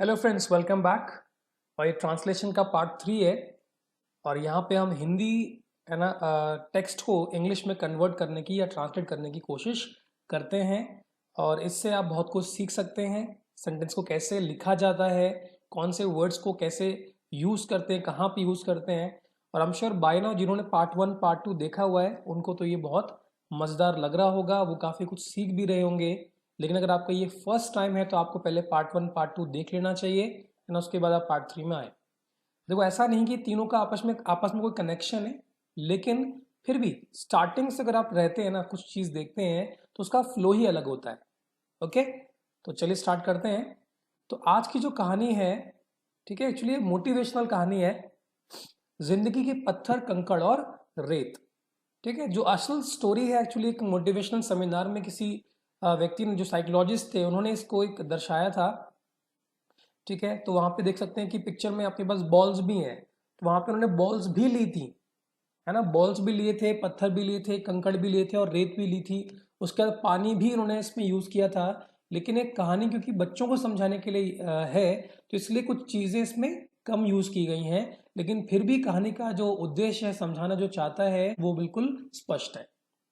Hello friends, welcome back. और ये translation का पार्ट 3 है। और यहाँ पे हम हिंदी है ना टेक्स्ट को इंग्लिश में कन्वर्ट करने की या ट्रांसलेट करने की कोशिश करते हैं। और इससे आप बहुत कुछ सीख सकते हैं। सेंटेंस को कैसे लिखा जाता है, कौन से वर्ड्स को कैसे यूज़ करते हैं, कहाँ पे यूज़ करते हैं। और I am sure by now जिन्होंने पार्ट 1 पार्ट 2 देखा हुआ है उनको तो ये बहुत मज़ेदार लग रहा होगा, वो काफ़ी कुछ सीख भी रहे होंगे। लेकिन अगर आपका ये फर्स्ट टाइम है तो आपको पहले पार्ट 1 पार्ट 2 देख लेना चाहिए, है ना। उसके बाद आप पार्ट 3 में आए। देखो, ऐसा नहीं कि तीनों का आपस में कोई कनेक्शन है, लेकिन फिर भी स्टार्टिंग से अगर आप रहते हैं ना, कुछ चीज़ देखते हैं तो उसका फ्लो ही अलग होता है। ओके, तो चलिए स्टार्ट करते हैं। तो आज की जो कहानी है, ठीक है, एक्चुअली मोटिवेशनल कहानी है। जिंदगी के पत्थर, कंकड़ और रेत। ठीक है, जो असल स्टोरी है एक्चुअली एक मोटिवेशनल सेमिनार में किसी व्यक्ति ने, जो साइकोलॉजिस्ट थे, उन्होंने इसको एक दर्शाया था। ठीक है, तो वहां पे देख सकते हैं कि पिक्चर में आपके पास बॉल्स भी हैं। तो वहां पे उन्होंने बॉल्स भी ली थी, है ना। बॉल्स भी लिए थे, पत्थर भी लिए थे, कंकड़ भी लिए थे और रेत भी ली थी। उसके बाद पानी भी उन्होंने इसमें यूज किया था। लेकिन एक कहानी क्योंकि बच्चों को समझाने के लिए है, तो इसलिए कुछ चीजें इसमें कम यूज की गई हैं। लेकिन फिर भी कहानी का जो उद्देश्य है, समझाना जो चाहता है, वो बिल्कुल स्पष्ट है।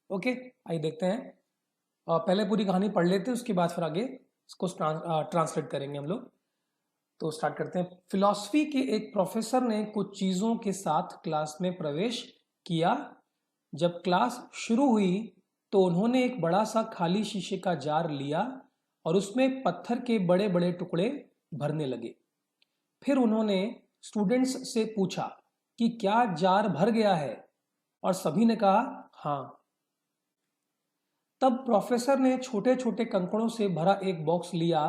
ओके, आइए देखते हैं। पहले पूरी कहानी पढ़ लेते हैं, उसके बाद फिर आगे इसको ट्रांसलेट करेंगे हम लोग। तो स्टार्ट करते हैं। फिलॉसफी के एक प्रोफेसर ने कुछ चीजों के साथ क्लास में प्रवेश किया। जब क्लास शुरू हुई तो उन्होंने एक बड़ा सा खाली शीशे का जार लिया और उसमें पत्थर के बड़े बड़े टुकड़े भरने लगे। फिर उन्होंने स्टूडेंट्स से पूछा कि क्या जार भर गया है, और सभी ने कहा हाँ। तब प्रोफेसर ने छोटे छोटे कंकड़ों से भरा एक बॉक्स लिया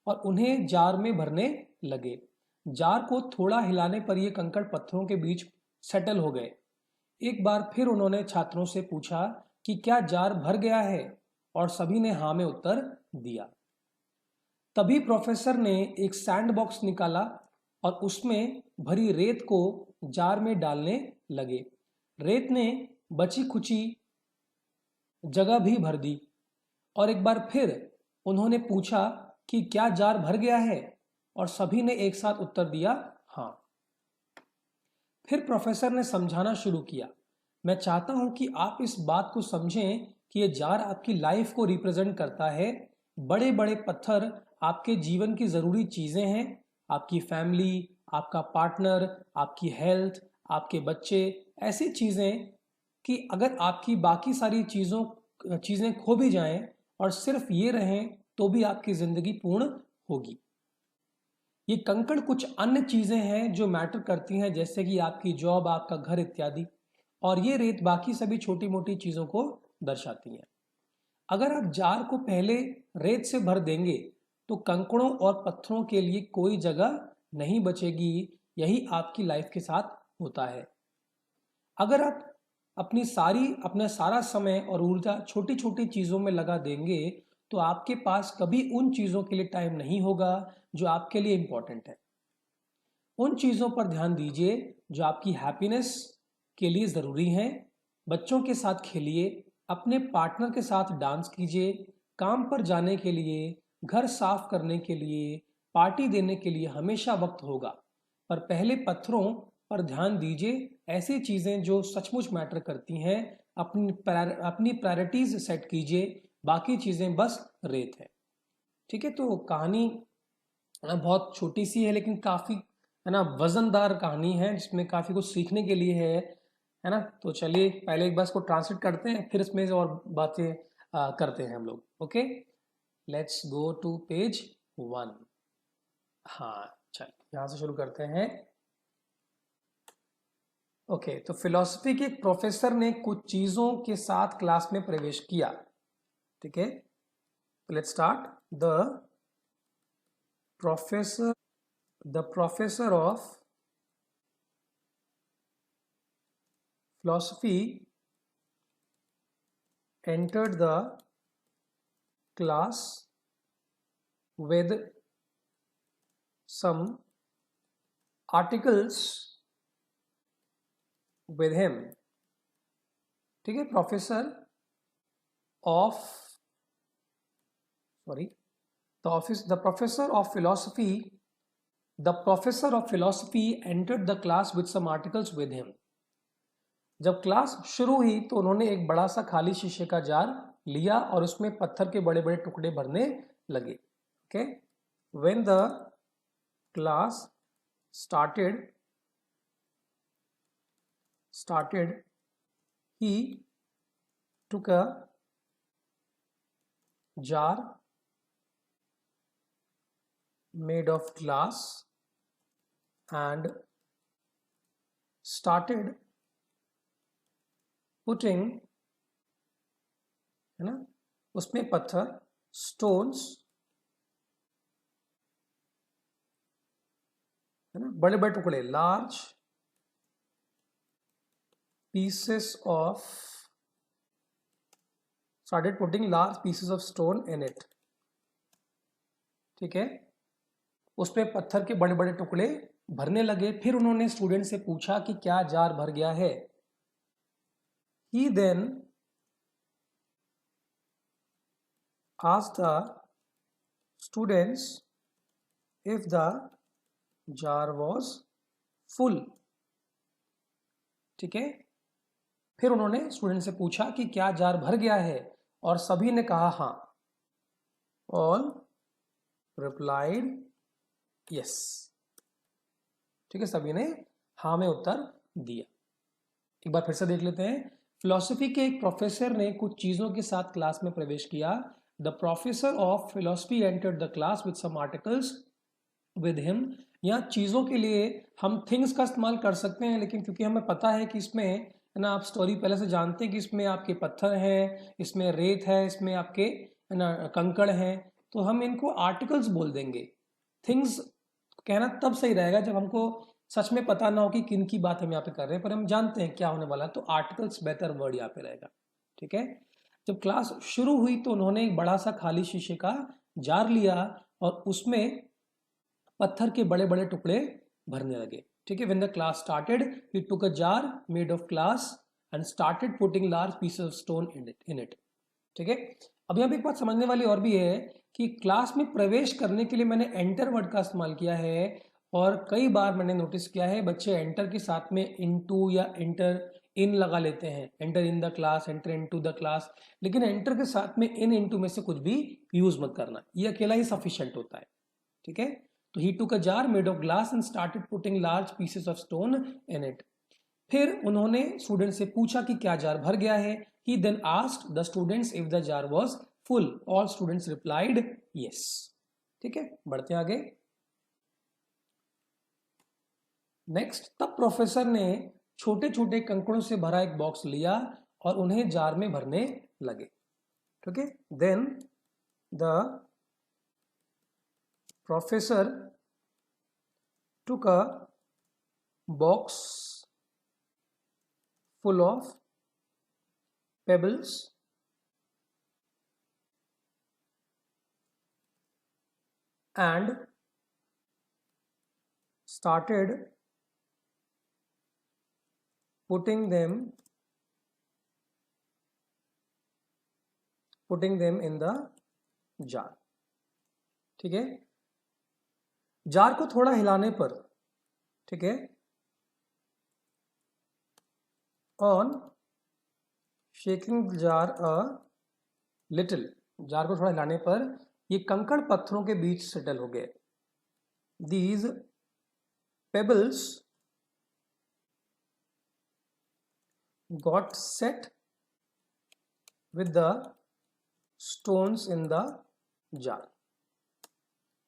और उन्हें जार में भरने लगे। जार को थोड़ा हिलाने पर ये कंकड़ पत्थरों के बीच सेटल हो गए। एक बार फिर उन्होंने छात्रों से पूछा कि क्या जार भर गया है, और सभी ने हाँ में उत्तर दिया। तभी प्रोफेसर ने एक सैंड बॉक्स निकाला और उसमें भरी रेत को जार में डालने लगे। रेत ने बची खुची जगह भी भर दी। और एक बार फिर उन्होंने पूछा कि क्या जार भर गया है, और सभी ने एक साथ उत्तर दिया हाँ। फिर प्रोफेसर ने समझाना शुरू किया। मैं चाहता हूं कि आप इस बात को समझें कि यह जार आपकी लाइफ को रिप्रेजेंट करता है। बड़े बड़े पत्थर आपके जीवन की जरूरी चीजें हैं। आपकी फैमिली, आपका पार्टनर, आपकी हेल्थ, आपके बच्चे, ऐसी चीजें कि अगर आपकी बाकी सारी चीजें खो भी जाएं और सिर्फ ये रहें, तो भी आपकी जिंदगी पूर्ण होगी। ये कंकड़ कुछ अन्य चीजें हैं जो मैटर करती हैं, जैसे कि आपकी जॉब, आपका घर इत्यादि। और ये रेत बाकी सभी छोटी मोटी चीजों को दर्शाती है। अगर आप जार को पहले रेत से भर देंगे तो कंकड़ों और पत्थरों के लिए कोई जगह नहीं बचेगी। यही आपकी लाइफ के साथ होता है। अगर आप अपना सारा समय और ऊर्जा छोटी छोटी चीजों में लगा देंगे तो आपके पास कभी उन चीजों के लिए टाइम नहीं होगा जो आपके लिए इंपॉर्टेंट है। उन चीजों पर ध्यान दीजिए जो आपकी हैप्पीनेस के लिए जरूरी हैं। बच्चों के साथ खेलिए, अपने पार्टनर के साथ डांस कीजिए, काम पर जाने के लिए, घर साफ करने के लिए, पार्टी देने के लिए हमेशा वक्त होगा। पर पहले पत्थरों पर ध्यान दीजिए, ऐसी चीजें जो सचमुच मैटर करती हैं। अपनी प्रायोरिटीज सेट कीजिए, बाकी चीजें बस रेत है। ठीक है, तो कहानी बहुत छोटी सी है लेकिन काफी, है ना, वजनदार कहानी है जिसमें काफी कुछ सीखने के लिए है ना। तो चलिए पहले एक बार इसको ट्रांसलेट करते हैं, फिर इसमें से और बातें करते हैं हम लोग। Okay, let's go to page 1। हाँ, चलिए यहाँ से शुरू करते हैं। ओके, तो फिलॉसफी के एक प्रोफेसर ने कुछ चीजों के साथ क्लास में प्रवेश किया। ठीक है, let's start. The professor the professor of philosophy entered the class with some articles with him। ठीक है, of sorry the professor of philosophy the professor of philosophy entered the class with some articles with him. जब class शुरू हुई तो उन्होंने एक बड़ा सा खाली शीशे का जार लिया और उसमें पत्थर के बड़े बड़े टुकड़े भरने लगे। Okay, when the class started he took a jar made of glass and started putting, है ना, उसमें पत्थर, स्टोन्स, है ना, बड़े बड़े टुकड़े, large pieces of, started putting large pieces of stone in it। ठीक है, उसपे पत्थर के बड़े बड़े टुकड़े भरने लगे। फिर उन्होंने स्टूडेंट से पूछा कि क्या जार भर गया है। He then asked the students if the jar was full। ठीक है, फिर उन्होंने स्टूडेंट से पूछा कि क्या जार भर गया है, और सभी ने कहा हाँ। All replied yes. ठीक है, सभी ने हाँ में उत्तर दिया। एक बार फिर से देख लेते हैं। फिलोसफी के एक प्रोफेसर ने कुछ चीजों के साथ क्लास में प्रवेश किया। The professor of philosophy entered the class with some articles with him. यहाँ चीजों के लिए हम थिंग्स का इस्तेमाल कर सकते हैं, लेकिन क्योंकि हमें पता है कि इसमें, है ना, आप स्टोरी पहले से जानते हैं कि इसमें आपके पत्थर हैं, इसमें रेत है, इसमें आपके, है ना, कंकड़ हैं, तो हम इनको आर्टिकल्स बोल देंगे। थिंग्स कहना तब सही रहेगा जब हमको सच में पता ना हो कि किन की बात हम यहाँ पे कर रहे हैं, पर हम जानते हैं क्या होने वाला है, तो आर्टिकल्स बेहतर वर्ड यहाँ पे रहेगा। ठीक है, जब क्लास शुरू हुई तो उन्होंने एक बड़ा सा खाली शीशे का जार लिया और उसमें पत्थर के बड़े बड़े टुकड़े भरने लगे। ठीक है, when the class started he took a jar made of glass and started putting large pieces of stone in it. ठीक है, अब यहाँ पे एक बात समझने वाली और भी है कि क्लास में प्रवेश करने के लिए मैंने एंटर वर्ड का इस्तेमाल किया है, और कई बार मैंने नोटिस किया है बच्चे एंटर के साथ में इनटू या एंटर इन लगा लेते हैं, enter in the class, enter into the class, लेकिन एंटर के साथ में इन इनटू में से कुछ भी यूज मत करना, ये अकेला ही सफिशिएंट होता है। ठीक है, तो he took a jar made of glass and started putting large pieces of stone in it. फिर उन्होंने स्टूडेंट से पूछा कि क्या जार भर गया है। He then asked the students if the jar was full. All students replied yes। ठीक है, बढ़ते आगे। नेक्स्ट, तब प्रोफेसर ने छोटे छोटे कंकड़ों से भरा एक बॉक्स लिया और उन्हें जार में भरने लगे। ठीक है, then the professor took a box full of pebbles and started putting them in the jar। ठीक है, जार को थोड़ा हिलाने पर, ठीक है, on shaking jar a little, jar को थोड़ा हिलाने पर ये कंकड़ पत्थरों के बीच सेटल हो गए। These pebbles got set with the stones in the jar.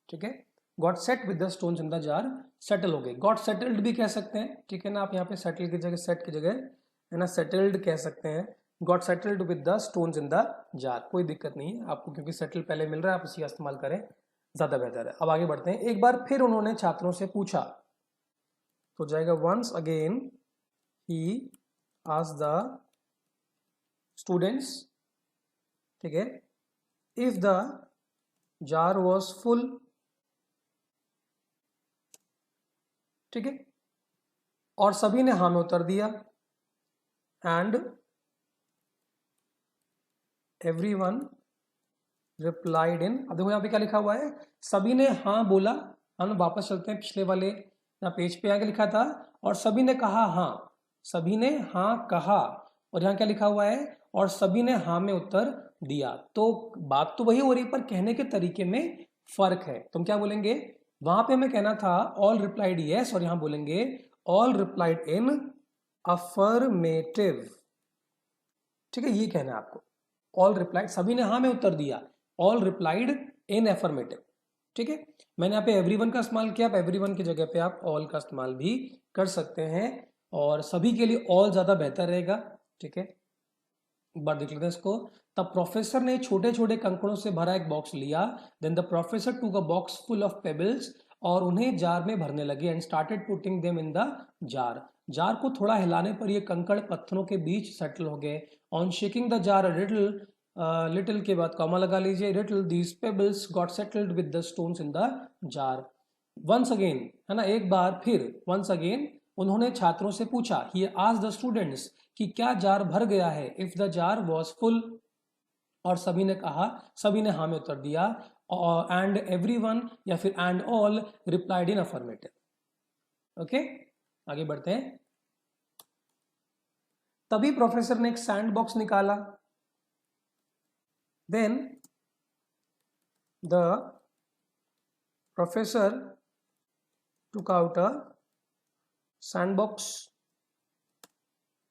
ठीक है, got set with the stones in the jar, settle हो गए, गॉट सेटल्ड भी कह सकते हैं। ठीक है ना, आप यहाँ पे सेटल की जगह, सेट की जगह, है ना, सेटल्ड कह सकते हैं। Got settled with the stones in the jar, कोई दिक्कत नहीं है आपको, क्योंकि सेटल पहले मिल रहा है, आप उसी का इस्तेमाल करें, ज्यादा बेहतर है। अब आगे बढ़ते हैं। एक बार फिर उन्होंने छात्रों से पूछा, तो जाएगा once again he asked the students, ठीक है, if the jar was full. ठीक है, और सभी ने हाँ में उत्तर दिया। एंड एवरीवन रिप्लाइड इन, अब देखो यहाँ पे क्या लिखा हुआ है, सभी ने हाँ बोला, हम वापस चलते हैं पिछले वाले पेज पे। आगे लिखा था और सभी ने कहा हाँ, सभी ने हाँ कहा, और यहाँ क्या लिखा हुआ है, और सभी ने हाँ में उत्तर दिया। तो बात तो वही हो रही पर कहने के तरीके में फर्क है। तुम क्या बोलेंगे, वहां पे हमें कहना था ऑल रिप्लाइड यस, और यहां बोलेंगे ऑल रिप्लाइड इन अफर्मेटिव। ठीक है, ये कहना है आपको। ऑल रिप्लाइड, सभी ने हाँ में उत्तर दिया, ऑल रिप्लाइड इन एफर्मेटिव। ठीक है, मैंने यहाँ पे एवरीवन का इस्तेमाल किया, आप एवरीवन की जगह पे आप ऑल का इस्तेमाल भी कर सकते हैं, और सभी के लिए ऑल ज्यादा बेहतर रहेगा। ठीक है, एक बार देख लेते हैं इसको। तब प्रोफेसर ने छोटे छोटे कंकड़ों से भरा एक बॉक्स लिया, then the professor took a box full of pebbles, और उन्हें जार में भरने लगे, and started putting them in the jar. Jar को थोड़ा हिलाने पर ये कंकड़ पत्थरों के बीच सेटल हो गए। On shaking the jar little, little के बाद कॉमा लगा लीजिए, little these pebbles got settled with the stones in the jar. Once again, है ना, एक बार फिर, वंस अगेन उन्होंने छात्रों से पूछा, ही आस्क्ड द स्टूडेंट्स, कि क्या जार भर गया है, if the jar was full, और सभी ने कहा, सभी ने हाँ में उत्तर दिया, एंड एवरी वन या फिर and all replied in affirmative. Okay, आगे बढ़ते हैं। तभी प्रोफेसर ने एक सैंड बॉक्स निकाला, then the professor took out a sand box,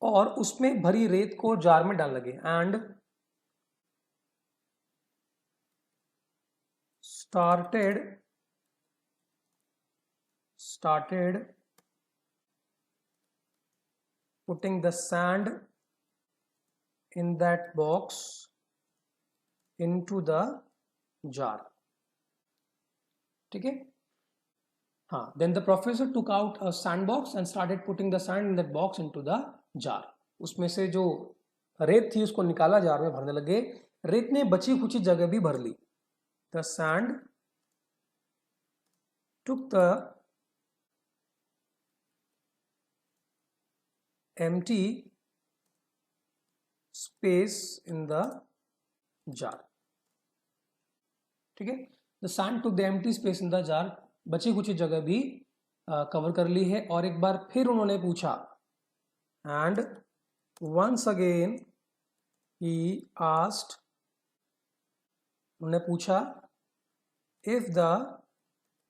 और उसमें भरी रेत को जार में डाल लगे, and started putting the sand in that box into the jar. ठीक है, हाँ, then the professor took out a sandbox and started putting the sand in that box into the jar. उसमें से जो रेत थी उसको निकाला, जार में भरने लगे। रेत ने बची खुची जगह भी भर ली। The sand took the empty space in the jar. ठीक है, the sand to the empty space in the jar, बची कुछ जगह भी कवर कर ली है। और एक बार फिर उन्होंने पूछा, and once again he asked, उन्होंने पूछा, if the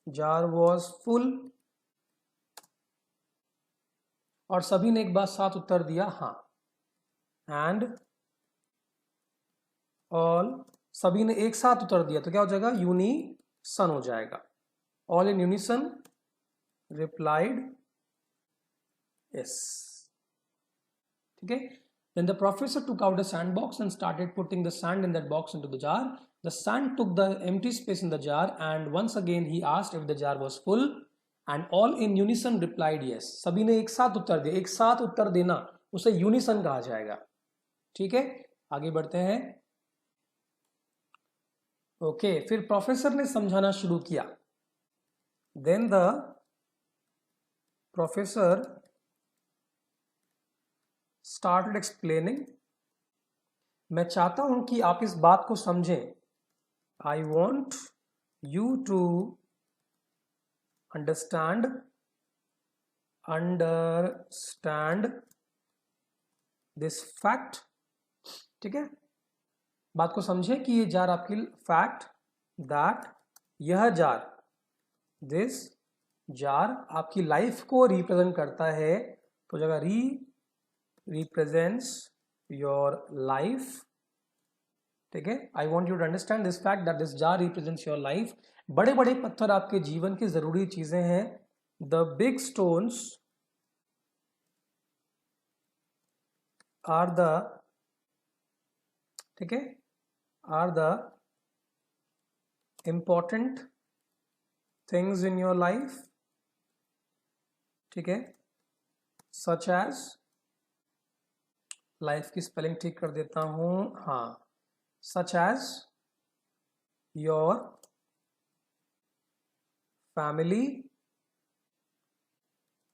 jar was full, और सभी ने एक बार साथ उत्तर दिया हाँ, एंड ऑल, सभी ने एक साथ उत्तर दिया तो क्या हो जाएगा, यूनिसन हो जाएगा। All in unison replied yes. ठीक है, then the professor took out a sandbox and started putting the sand in that box into the jar. The sand took the empty space in the jar, and once again he asked if the jar was full, and all in unison replied yes. सभी ने एक साथ उत्तर दिया, एक साथ उत्तर देना उसे unison कहा जाएगा। ठीक है, आगे बढ़ते हैं। ओके, फिर प्रोफेसर ने समझाना शुरू किया, then the professor started explaining, मैं चाहता हूं कि आप इस बात को समझें। I want you to understand this fact. ठीक है, बात को समझें कि ये जार आपकी, फैक्ट दैट, यह जार, दिस जार आपकी लाइफ को रिप्रेजेंट करता है। तो जगह represents your life। ठीक है, I want you to understand this fact that this jar represents your life. बड़े बड़े पत्थर आपके जीवन की जरूरी चीजें हैं। The big stones are the, ठीक है, are the important things in your life. ठीक है, सच एज, लाइफ की स्पेलिंग ठीक कर देता हूं, हाँ, such as your family,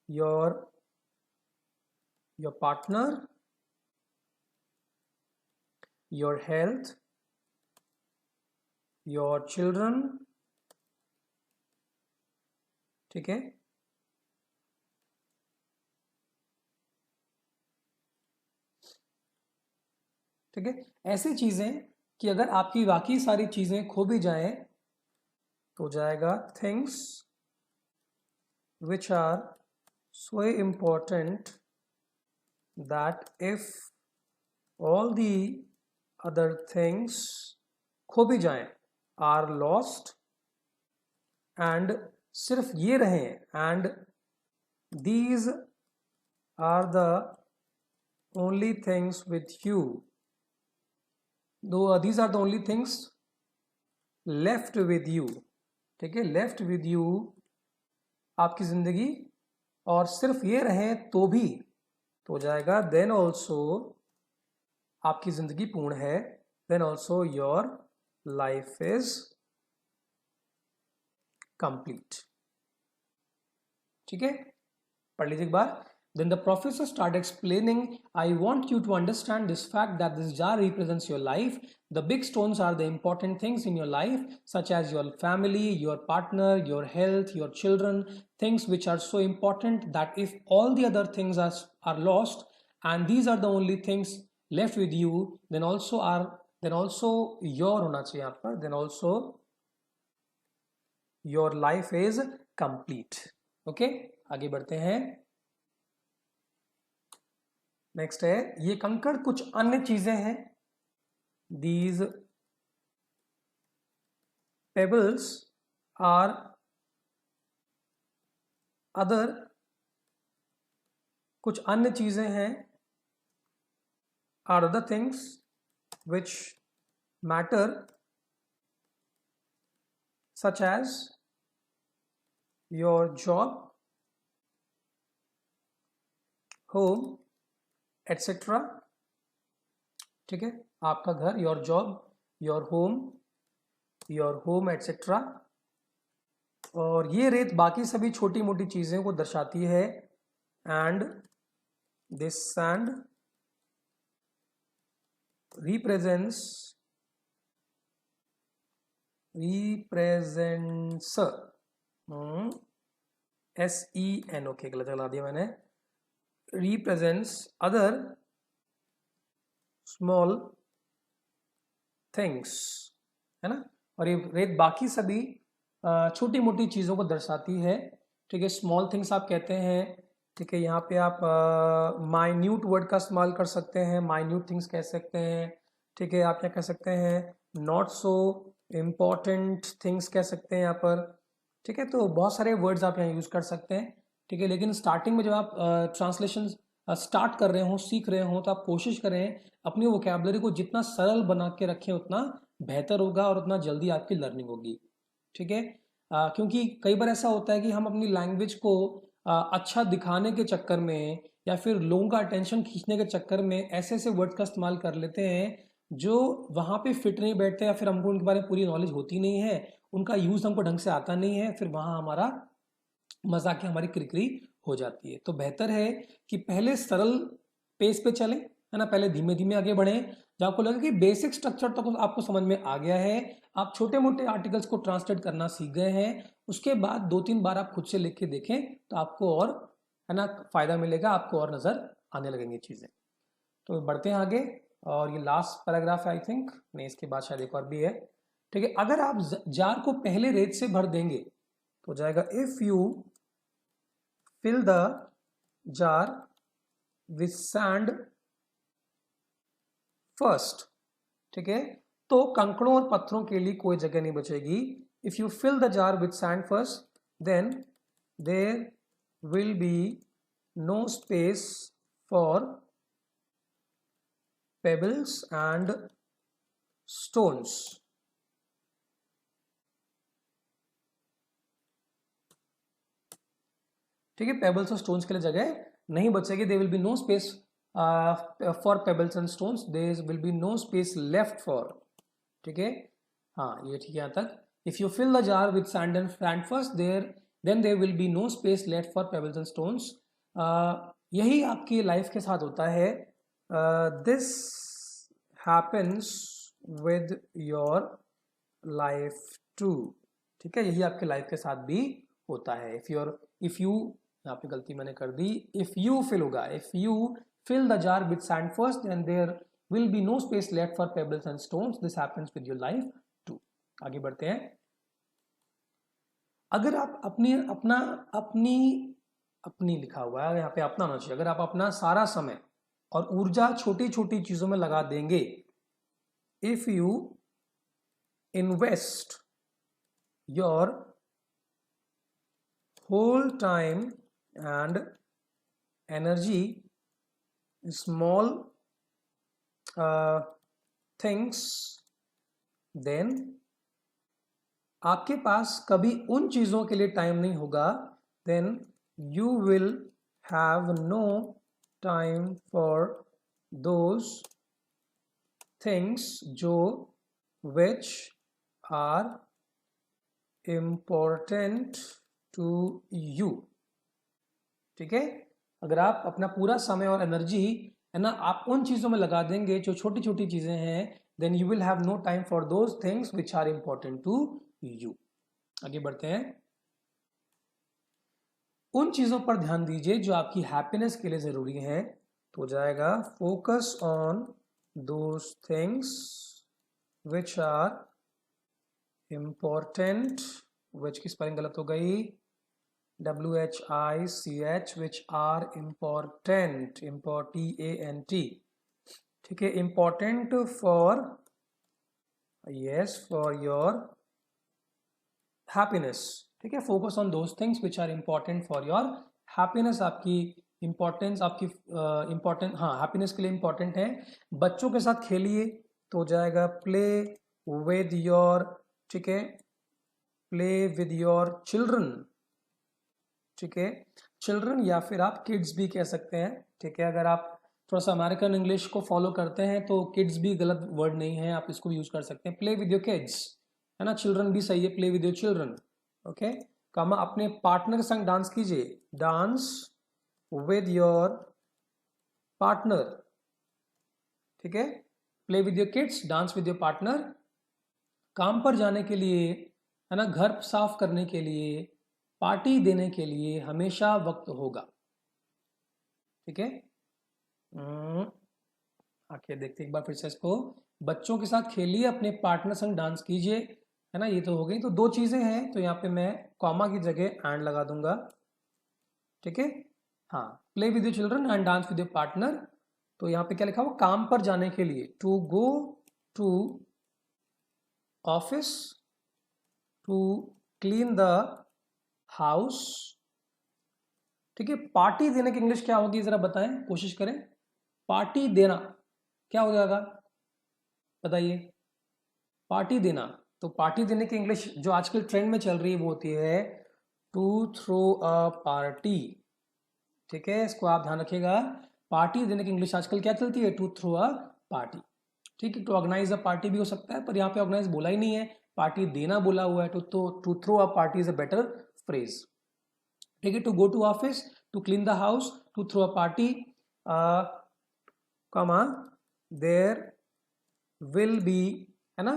your partner, your health, your children, ठीक है। ठीक है, ऐसी चीजें कि अगर आपकी बाकी सारी चीजें खो भी जाएं तो जाएगा things which are so important that if all the other things खो भी जाएं are lost and सिर्फ ये रहें and these are the only things with you, though these are the only things left with you। ठीक है, left with you आपकी जिंदगी, और सिर्फ ये रहे तो भी, तो हो जाएगा देन ऑल्सो आपकी जिंदगी पूर्ण है, then also your life is complete. ठीक है, पढ़ लीजिए एक बार। Then the professor started explaining, I want you to understand this fact that this jar represents your life. The big stones are the important things in your life, such as your family, your partner, your health, your children, things which are so important that if all the other things are lost and these are the only things left with you, then also your होना चाहिए यहाँ पर, then also your life is complete। Okay, आगे बढ़ते हैं। Next है, ये कंकड़ कुछ अन्य चीजें हैं। दीज पेबल्स आर अदर, कुछ अन्य चीजें हैं, are other things which matter such as your job, home etcetera. ठीक है, आपका घर, your job, your home etcetera. और ये रेत बाकी सभी छोटी मोटी चीजें को दर्शाती है। And this sand represents SEN, okay गलत चला दिया मैंने, represents other small things, है ना। और ये रेत बाकी सभी छोटी मोटी चीज़ों को दर्शाती है। ठीक है, स्मॉल थिंग्स आप कहते हैं। ठीक है, यहाँ पे आप माइन्यूट वर्ड का इस्तेमाल कर सकते हैं, माइन्यूट थिंग्स कह सकते हैं। ठीक है, आप क्या कह सकते हैं, नॉट सो इम्पॉर्टेंट थिंग्स कह सकते हैं यहाँ पर। ठीक है, तो बहुत सारे वर्ड्स आप यहाँ यूज़ कर सकते हैं। ठीक है, लेकिन स्टार्टिंग में जब आप ट्रांसलेशन स्टार्ट कर रहे हो, सीख रहे हो, तो आप कोशिश करें अपनी वोकैबुलरी को जितना सरल बना के रखें उतना बेहतर होगा और उतना जल्दी आपकी लर्निंग होगी। ठीक है, क्योंकि कई बार ऐसा होता है कि हम अपनी लैंग्वेज को अच्छा दिखाने के चक्कर में या फिर लोगों का अटेंशन खींचने के चक्कर में ऐसे ऐसे वर्ड्स का इस्तेमाल कर लेते हैं जो वहाँ पे फिट नहीं बैठते, या फिर हमको उनके बारे में पूरी नॉलेज होती नहीं है, उनका यूज़ हमको ढंग से आता नहीं है, फिर वहाँ हमारा मजाक की हमारी किरकिरी हो जाती है। तो बेहतर है कि पहले सरल पेस पे चलें, है ना, पहले धीमे धीमे आगे बढ़ें। जब आपको लगे कि बेसिक स्ट्रक्चर तक तो आपको समझ में आ गया है, आप छोटे मोटे आर्टिकल्स को ट्रांसलेट करना सीख गए हैं, उसके बाद 2-3 बार आप खुद से लिख के देखें तो आपको और, है ना, फायदा मिलेगा, आपको और नजर आने लगेंगी चीजें। तो बढ़ते हैं आगे, और ये लास्ट पैराग्राफ है आई थिंक, नहीं इसके बाद शायद एक और भी है। ठीक है, अगर आप जार को पहले रेत से भर देंगे तो जाएगा if you fill the jar with sand first। ठीक है, तो कंकड़ों और पत्थरों के लिए कोई जगह नहीं बचेगी। If you fill the jar with sand first, then there will be no space for pebbles and stones। ठीक है, पेबल्स और स्टोन्स के लिए जगह नहीं बचेगी। There will be no space for pebbles and stones, there will be no space left for. ठीक है, हाँ ये ठीक है यहाँ तक। If you fill the jar with sand and sand first, then there will be no space left for pebbles and stones. यही आपकी लाइफ के साथ होता है। This happens with your life too. ठीक है, यही आपके लाइफ के साथ भी होता है। इफ यू, यहाँ पे गलती मैंने कर दी, इफ यू फिल होगा, if you fill the jar with sand first then there will be no space left for pebbles and stones. This happens with your life too. आगे बढ़ते हैं। अगर आप अपनी लिखा हुआ है यहाँ पे अपना होना चाहिए। अगर आप अपना सारा समय और ऊर्जा छोटी छोटी चीजों में लगा देंगे, if you invest your whole time and energy small things, then आपके पास कभी उन चीजों के लिए टाइम नहीं होगा, then you will have no time for those things जो which are important to you। ठीक है, अगर आप अपना पूरा समय और एनर्जी है ना आप उन चीजों में लगा देंगे जो छोटी छोटी चीजें हैं, then you will have no time for those things which are important to you. आगे बढ़ते हैं। उन चीजों पर ध्यान दीजिए जो आपकी हैप्पीनेस के लिए जरूरी है, तो हो जाएगा focus on those things which are important, which की स्पेलिंग गलत हो गई, WHICH, which are important, T-A-N-T। ठीक है, important for, yes, for your happiness। ठीक है, focus on those things which are important for your happiness। आपकी importance, आपकी important, हाँ happiness के लिए important है। बच्चों के साथ खेलिए, तो हो जाएगा play with your, ठीक है, play with your children। ठीक है, चिल्ड्रन या फिर आप किड्स भी कह सकते हैं। ठीक है, अगर आप थोड़ा सा अमेरिकन इंग्लिश को फॉलो करते हैं तो किड्स भी गलत वर्ड नहीं है, आप इसको भी यूज कर सकते हैं। प्ले विद योर किड्स, है ना, चिल्ड्रन भी सही है, play with your children. Okay, comma अपने पार्टनर के संग डांस कीजिए, डांस विद योर पार्टनर। ठीक है, play with your kids, dance with your partner. काम पर जाने के लिए, है ना, घर साफ करने के लिए, पार्टी देने के लिए हमेशा वक्त होगा। ठीक है, आखिर देखते एक बार फिर से इसको। बच्चों के साथ खेलिए, अपने पार्टनर संग डांस कीजिए, है ना, ये तो हो गई। तो दो चीजें हैं, तो यहाँ पे मैं कॉमा की जगह एंड लगा दूंगा। ठीक है, हाँ, play with your children and dance with your partner. तो यहाँ पे क्या लिखा हुआ, काम पर जाने के लिए, to go to office, to clean the house. ठीक है, पार्टी देने की इंग्लिश क्या होगी जरा बताएं, कोशिश करें। पार्टी देना क्या हो जाएगा, बताइए। पार्टी देना, तो पार्टी देने की इंग्लिश जो आजकल ट्रेंड में चल रही है वो होती है टू थ्रो अ पार्टी। ठीक है, इसको आप ध्यान रखिएगा। पार्टी देने की इंग्लिश आजकल क्या चलती है, टू थ्रो अ पार्टी। ठीक है, टू ऑर्गेनाइज अ पार्टी भी हो सकता है, पर यहाँ पे ऑर्गेनाइज बोला ही नहीं है, पार्टी देना बोला हुआ है। तो to throw a party is a better phrase. ठीक है, to go to office, to clean the house, to throw a party, comma there will be, है ना,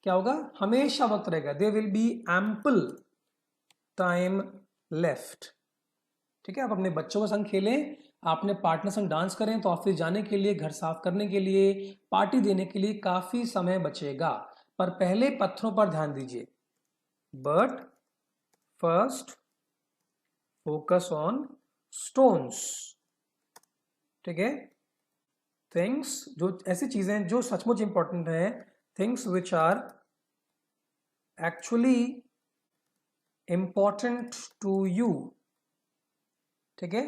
क्या होगा, हमेशा वक्त रहेगा, there will be ample time left. ठीक है, आप अपने बच्चों के संग खेलें, आपने पार्टनर संग डांस करें, तो ऑफिस जाने के लिए, घर साफ करने के लिए, पार्टी देने के लिए काफी समय बचेगा। पर पहले पत्थरों पर ध्यान दीजिए, but first focus on stones. ठीक है, थिंग्स, जो ऐसी चीजें जो सचमुच इंपॉर्टेंट है, things which are actually important to you. ठीक है,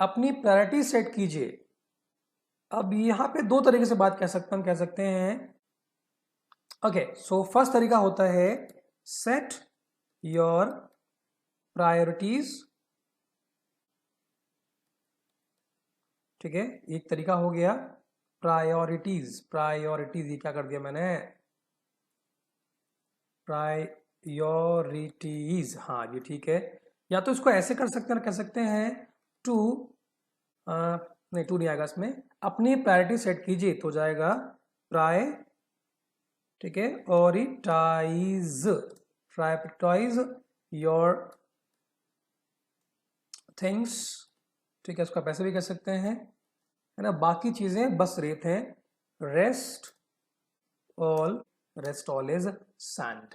अपनी प्रायोरिटी सेट कीजिए। अब यहां पे दो तरीके से बात कह सकते हैं। ओके, सो फर्स्ट तरीका होता है सेट योर प्रायोरिटीज। ठीक है, एक तरीका हो गया प्रायोरिटीज। प्रायोरिटीज ये क्या कर दिया मैंने, प्रायोरिटीज, हाँ ये ठीक है। या तो इसको ऐसे कर सकते हैं, कह सकते हैं टू, नहीं टू नहीं आएगा इसमें, अपनी प्रायोरिटी सेट कीजिए, तो जाएगा प्राय, ठीक है, ऑरिटाइज, प्रायोरिटाइज योर थिंग्स, ठीक है, उसका पैसे भी कह सकते हैं, है ना। बाकी चीजें बस रेत है, रेस्ट ऑल इज सैंड।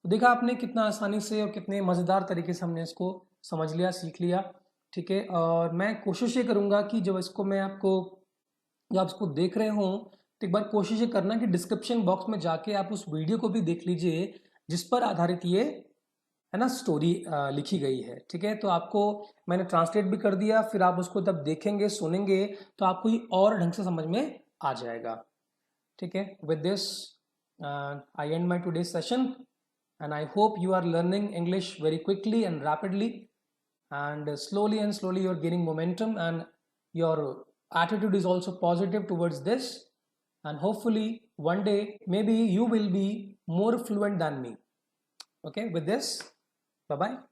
तो देखा आपने कितना आसानी से और कितने मज़ेदार तरीके से हमने इसको समझ लिया, सीख लिया, ठीक है। और मैं कोशिश ये करूँगा कि जब इसको मैं आपको, जब आप इसको देख रहे हो तो एक बार कोशिश ये करना कि डिस्क्रिप्शन बॉक्स में जाके आप उस वीडियो को भी देख लीजिए जिस पर आधारित ये, है ना, स्टोरी लिखी गई है, ठीक है। तो आपको मैंने ट्रांसलेट भी कर दिया, फिर आप उसको तब देखेंगे सुनेंगे तो आपको ये और ढंग से समझ में आ जाएगा, ठीक है। With this I and my today session and I hope you are learning English very quickly and rapidly, and slowly you're gaining momentum, and your attitude is also positive towards this, and hopefully one day maybe you will be more fluent than me. Okay, with this, bye bye.